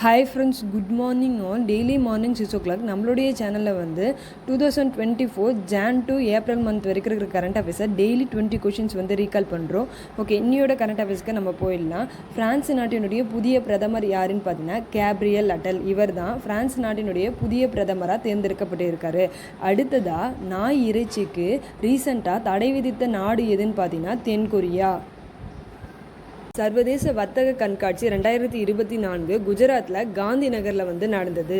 Hi friends, good morning all. Daily morning 6 o'clock நம்மளுடைய சேனலில் வந்து 2024 ஜான் டு ஏப்ரல் மந்த் வரைக்கும் இருக்கிற கரண்ட் அஃபேர்ஸை டெய்லி 20 கொஷின்ஸ் வந்து ரீகால் பண்ணுறோம். ஓகே, இன்னையோட கரண்ட் அஃபேர்ஸ்க்கு நம்ம போயிடலாம். பிரான்ஸ் நாட்டினுடைய புதிய பிரதமர் யாருன்னு பார்த்தீங்கன்னா கேப்ரியல் அட்டல். இவர் தான் பிரான்ஸ் நாட்டினுடைய புதிய பிரதமராக தேர்ந்தெடுக்கப்பட்டிருக்காரு. அடுத்ததாக நாய் இறைச்சிக்கு ரீசெண்டாக தடை விதித்த நாடு எதுன்னு பார்த்தீங்கன்னா தென்கொரியா. சர்வதேச வர்த்தக கண்காட்சி 2024 குஜராத்தில் காந்தி நகரில் வந்து நடந்தது.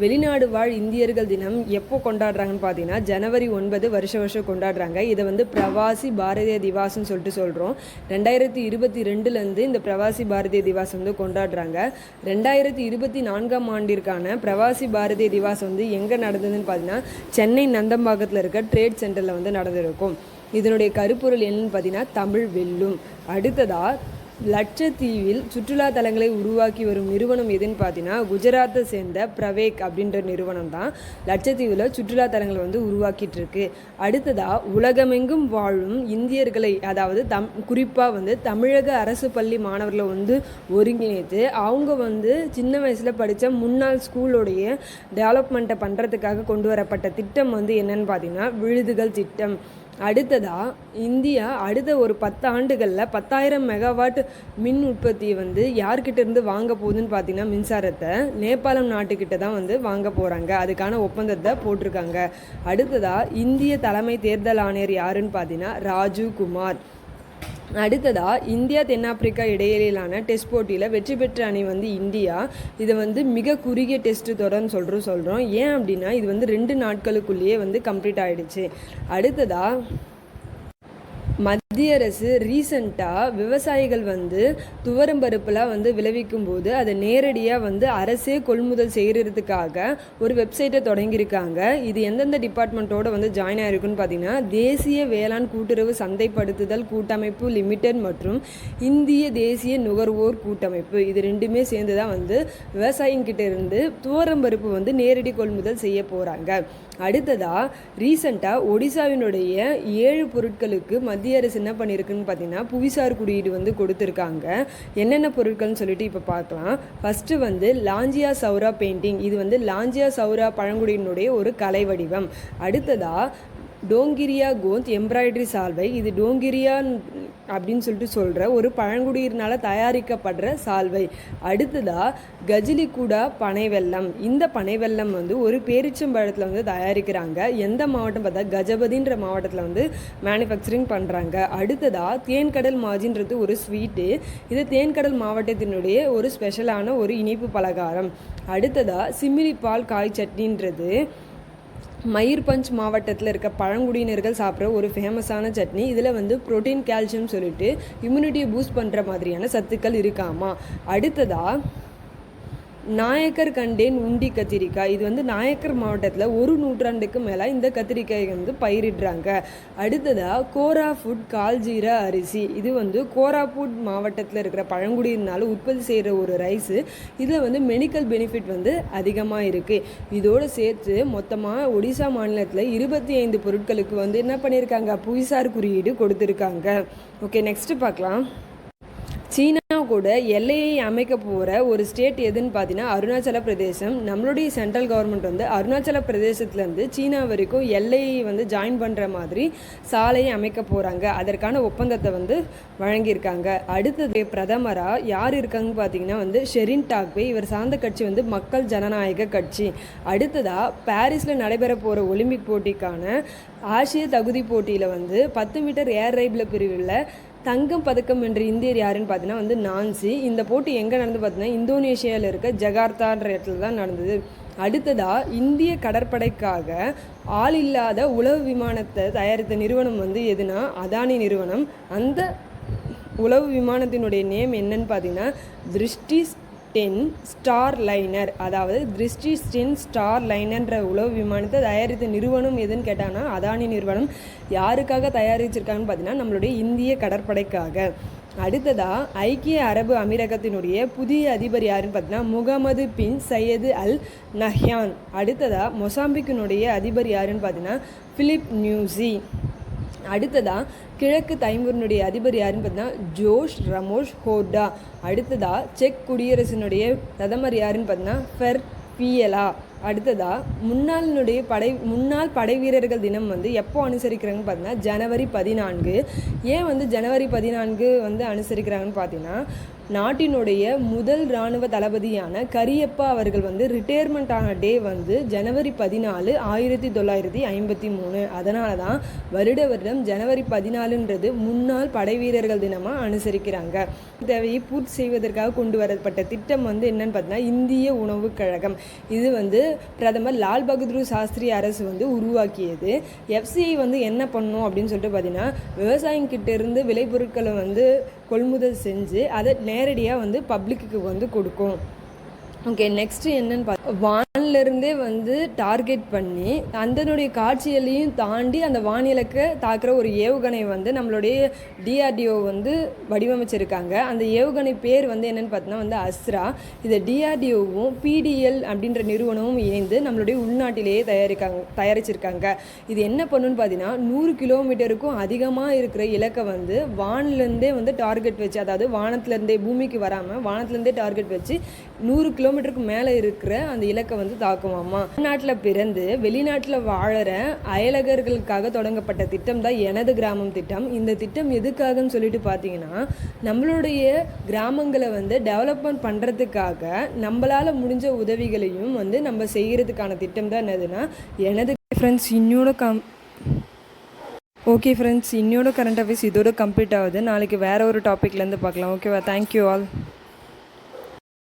வெளிநாடு வாழ் இந்தியர்கள் தினம் எப்போ கொண்டாடுறாங்கன்னு பார்த்தீங்கன்னா ஜனவரி 9 வருஷம் கொண்டாடுறாங்க. இதை வந்து பிரவாசி பாரதிய திவாஸ்ன்னு சொல்லிட்டு சொல்கிறோம். 2022 இந்த பிரவாசி பாரதிய திவாஸ் வந்து கொண்டாடுறாங்க. 2024 ஆண்டிற்கான பிரவாசி பாரதிய திவாஸ் வந்து எங்கே நடந்ததுன்னு பார்த்தீங்கன்னா சென்னை நந்தம்பாக்கத்தில் இருக்க ட்ரேட் சென்டரில் வந்து நடந்திருக்கும். இதனுடைய கருப்பொருள் என்னன்னு பார்த்தீங்கன்னா தமிழ் வெல்லும். அடுத்ததாக லட்சத்தீவில் சுற்றுலா தலங்களை உருவாக்கி வரும் நிறுவனம் எதுன்னு பார்த்தீங்கன்னா குஜராத்தை சேர்ந்த பிரவேக் அப்படின்ற நிறுவனம் தான் லட்சத்தீவில் சுற்றுலா தலங்களை வந்து உருவாக்கிட்டு இருக்கு. அடுத்ததாக உலகமெங்கும் வாழும் இந்தியர்களை, அதாவது குறிப்பாக வந்து தமிழக அரசு பள்ளி மாணவர்களை வந்து ஒருங்கிணைத்து அவங்க வந்து சின்ன வயசில் படித்த முன்னாள் ஸ்கூலோடைய டெவலப்மெண்ட்டை பண்ணுறதுக்காக கொண்டு வரப்பட்ட திட்டம் வந்து என்னன்னு பார்த்தீங்கன்னா விழுதுகள் திட்டம். அடுத்ததாக இந்தியா அடுத்த ஒரு 10 ஆண்டுகளில் 10,000 மெகாவாட் மின் உற்பத்தியை வந்து யார்கிட்ட இருந்து வாங்க போகுதுன்னு பார்த்தீங்கன்னா மின்சாரத்தை நேபாளம் நாட்டுக்கிட்ட தான் வந்து வாங்க போகிறாங்க. அதுக்கான ஒப்பந்தத்தை போட்டிருக்காங்க. அடுத்ததாக இந்திய தலைமை தேர்தல் ஆணையர் யாருன்னு பார்த்தீங்கன்னா ராஜீவ் குமார். அடுத்ததாக இந்தியா தென்னாப்பிரிக்கா இடையிலான டெஸ்ட் போட்டியில் வெற்றி பெற்ற அணி வந்து இந்தியா. இதை வந்து மிக குறுகிய டெஸ்ட் தொடர்ன்னு சொல்கிறோம். ஏன் அப்படின்னா இது வந்து 2 நாட்களுக்குள்ளேயே வந்து கம்ப்ளீட் ஆகிடுச்சு. அடுத்ததாக மத்திய அரசு ரீசண்டாக விவசாயிகள் வந்து துவரம்பருப்புலாம் வந்து விளைவிக்கும் போது அதை நேரடியாக வந்து அரசே கொள்முதல் செய்கிறதுக்காக ஒரு வெப்சைட்டை தொடங்கியிருக்காங்க. இது எந்தெந்த டிபார்ட்மெண்ட்டோடு வந்து ஜாயின் ஆகிருக்குன்னு பார்த்தீங்கன்னா தேசிய வேளாண் கூட்டுறவு சந்தைப்படுத்துதல் கூட்டமைப்பு லிமிடெட் மற்றும் இந்திய தேசிய நுகர்வோர் கூட்டமைப்பு. இது ரெண்டுமே சேர்ந்து தான் வந்து விவசாயிங்கிட்ட இருந்து துவரம்பருப்பு வந்து நேரடி கொள்முதல் செய்ய போகிறாங்க. அடுத்ததாக ரீசண்டாக ஒடிசாவினுடைய 7 பொருட்களுக்கு மத்திய அரசு என்ன பண்ணியிருக்குன்னு பார்த்தீங்கன்னா புவிசார் குறியீடு வந்து கொடுத்துருக்காங்க. என்னென்ன பொருட்கள்னு சொல்லிட்டு இப்போ பார்க்கலாம். ஃபஸ்ட்டு வந்து லாஞ்சியா சௌரா பெயிண்டிங். இது வந்து லாஞ்சியா சௌரா பழங்குடியினுடைய ஒரு கலை வடிவம். அடுத்ததாக டோங்கிரியா கோந்த் எம்ப்ராய்டரி சால்வை. இது டோங்கிரியா அப்படின்னு சொல்லிட்டு சொல்கிற ஒரு பழங்குடியினால் தயாரிக்கப்படுற சால்வை. அடுத்ததாக கஜிலிகுடா பனை வெல்லம். இந்த பனை வெல்லம் வந்து ஒரு பேரிச்சம்பழத்தில் வந்து தயாரிக்கிறாங்க. எந்த மாவட்டம் பார்த்தா கஜபதின்ற மாவட்டத்தில் வந்து மேனுஃபேக்சரிங் பண்ணுறாங்க. அடுத்ததாக தேன்கடல் மாஜின்றது ஒரு ஸ்வீட்டு. இது தேன்கடல் மாவட்டத்தினுடைய ஒரு ஸ்பெஷலான ஒரு இனிப்பு பலகாரம். அடுத்ததாக சிமிலிப்பால் காய் சட்னின்றது மயூர்பஞ்ச் மாவட்டத்தில் இருக்க பழங்குடியினர்கள் சாப்பிட்ற ஒரு ஃபேமஸான சட்னி. இதில் வந்து புரோட்டீன், கால்சியம் சொல்லிட்டு இம்யூனிட்டியை பூஸ்ட் பண்ணுற மாதிரியான சத்துக்கள் இருக்காமா. அடுத்ததாக நாயக்கர் கண்டேன் உண்டி கத்திரிக்காய். இது வந்து நாயக்கர் மாவட்டத்தில் 1 நூற்றாண்டுக்கு மேலே இந்த கத்திரிக்காய் வந்து பயிரிடுறாங்க. அடுத்ததாக கோராஃபுட் கால்ஜீரா அரிசி. இது வந்து கோராபுட் மாவட்டத்தில் இருக்கிற பழங்குடியினால் உற்பத்தி செய்கிற ஒரு ரைஸு. இதில் வந்து மெடிக்கல் பெனிஃபிட் வந்து அதிகமாக இருக்குது. இதோடு சேர்த்து மொத்தமாக ஒடிசா மாநிலத்தில் 25 பொருட்களுக்கு வந்து என்ன பண்ணியிருக்காங்க புவிசார் குறியீடு கொடுத்துருக்காங்க. ஓகே, நெக்ஸ்ட்டு பார்க்கலாம். சீனா கூட எல்லையை அமைக்க போகிற ஒரு ஸ்டேட் எதுன்னு பார்த்தீங்கன்னா அருணாச்சல பிரதேசம். நம்மளுடைய சென்ட்ரல் கவர்மெண்ட் வந்து அருணாச்சல பிரதேசத்துலேருந்து சீனா வரைக்கும் எல்லையை வந்து ஜாயின் பண்ணுற மாதிரி சாலையை அமைக்க போகிறாங்க. அதற்கான ஒப்பந்தத்தை வந்து வழங்கியிருக்காங்க. அடுத்தது பிரதமராக யார் இருக்காங்கன்னு பார்த்தீங்கன்னா வந்து ஷெரின் டாக்வே. இவர் சார்ந்த கட்சி வந்து மக்கள் ஜனநாயக கட்சி. அடுத்ததாக பாரிஸில் நடைபெற போகிற ஒலிம்பிக் போட்டிக்கான ஆசிய தகுதி போட்டியில் வந்து 10 மீட்டர் ஏர் ரைபிள் பிரிவில் தங்கம் பதக்கம் என்ற இந்தியர் யாருன்னு பார்த்தீங்கன்னா வந்து நான்சி. இந்த போட்டி எங்கே நடந்து பார்த்தீங்கன்னா இந்தோனேஷியாவில் இருக்க ஜகார்த்தான்ற இடத்துல தான் நடந்தது. அடுத்ததாக இந்திய கடற்படைக்காக ஆள் இல்லாத உளவு விமானத்தை தயாரித்த நிறுவனம் வந்து எதுனா அதானி நிறுவனம். அந்த உளவு விமானத்தினுடைய நேம் என்னன்னு பார்த்தீங்கன்னா திருஷ்டி 10 ஸ்டார் லைனர். அதாவது திருஷ்டி 10 ஸ்டார் லைனர்ன்ற உளவு விமானத்தை தயாரித்த நிறுவனம் எதுன்னு கேட்டாங்கன்னா அதானி நிறுவனம். யாருக்காக தயாரிச்சிருக்காங்கன்னு பார்த்தீங்கன்னா நம்மளுடைய இந்திய கடற்படைக்காக. அடுத்ததாக ஐக்கிய அரபு அமீரகத்தினுடைய புதிய அதிபர் யாருன்னு பார்த்தீங்கன்னா முகமது பின் சையது அல் நஹ்யான். அடுத்ததாக மொசாம்பிக்கினுடைய அதிபர் யாருன்னு பார்த்தீங்கன்னா பிலிப் நியூசி. அடுத்ததாக கிழக்கு தைமூரினுடைய அதிபர் யாருன்னு பார்த்தீங்கன்னா ஜோஷ் ரமோஷ் ஹோர்டா. அடுத்ததாக செக் குடியரசினுடைய பிரதமர் யாருன்னு பார்த்தீங்கன்னா ஃபெர்பியலா. அடுத்ததாக முன்னாள் படை வீரர்கள் தினம் வந்து எப்போ அனுசரிக்கிறாங்கன்னு பார்த்தீங்கன்னா ஜனவரி 14. ஏன் வந்து ஜனவரி 14 வந்து அனுசரிக்கிறாங்கன்னு பார்த்தீங்கன்னா நாட்டினுடைய முதல் இராணுவ தளபதியான கரியப்பா அவர்கள் வந்து ரிட்டையர்மெண்ட் ஆன டே வந்து ஜனவரி 14, 1953. அதனால தான் வருடம் ஜனவரி 14ன்றது முன்னாள் படை வீரர்கள் தினமாக அனுசரிக்கிறாங்க. தேவையை பூர்த்தி செய்வதற்காக கொண்டு வரப்பட்ட திட்டம் வந்து என்னன்னு பார்த்தீங்கன்னா இந்திய உணவுக் கழகம். இது வந்து பிரதமர் லால் பகதூர் சாஸ்திரி அரசு வந்து உருவாக்கியது. எஃப்சிஐ வந்து என்ன பண்ணணும் அப்படின்னு சொல்லிட்டு பார்த்தீங்கன்னா விவசாயிங்கிட்ட இருந்து விளைபொருட்களை வந்து கொள்முதல் செஞ்சு அதை நேரடியாக வந்து பப்ளிக்கு வந்து கொடுக்கும். ஓகே, நெக்ஸ்ட்டு என்னன்னு பார்த்தா வானிலிருந்தே வந்து டார்கெட் பண்ணி அதனுடைய காட்சியலையும் தாண்டி அந்த வானிலக்கை தாக்குற ஒரு ஏவுகணை வந்து நம்மளுடைய டிஆர்டிஓ வந்து வடிவமைச்சிருக்காங்க. அந்த ஏவுகணை பேர் வந்து என்னென்னு பார்த்தோன்னா வந்து அஸ்ரா. இதை டிஆர்டிஓவும் பிடிஎல் அப்படின்ற நிறுவனமும் இணைந்து நம்மளுடைய உள்நாட்டிலேயே தயாரிச்சிருக்காங்க. இது என்ன பண்ணுன்னு பார்த்தீங்கன்னா 100 கிலோமீட்டருக்கும் அதிகமாக இருக்கிற இலக்கை வந்து வானிலேருந்தே வந்து டார்கெட் வச்சு, அதாவது வானத்துலேருந்தே பூமிக்கு வராமல் வானத்துலேருந்தே டார்கெட் வச்சு 100 கிலோமீட்டருக்கு மேலே இருக்கிற அந்த இலக்கை வந்து தாக்குமாமா. நாட்டில் பிறந்து வெளிநாட்டில் வாழற அயலகர்களுக்காக தொடங்கப்பட்ட திட்டம் தான் எனது கிராமம் திட்டம். இந்த திட்டம் எதுக்காகன்னு சொல்லிட்டு பார்த்தீங்கன்னா நம்மளுடைய கிராமங்களை வந்து டெவலப்மெண்ட் பண்ணுறதுக்காக நம்மளால் முடிஞ்ச உதவிகளையும் வந்து நம்ம செய்கிறதுக்கான திட்டம் தான் என்னதுன்னா எனது. ஃப்ரெண்ட்ஸ் இன்னோட கரண்ட் அஃபேர்ஸ் இதோட கம்ப்ளீட் ஆகுது. நாளைக்கு வேறு ஒரு டாப்பிக்லேருந்து பார்க்கலாம். ஓகேவா? Thank you all.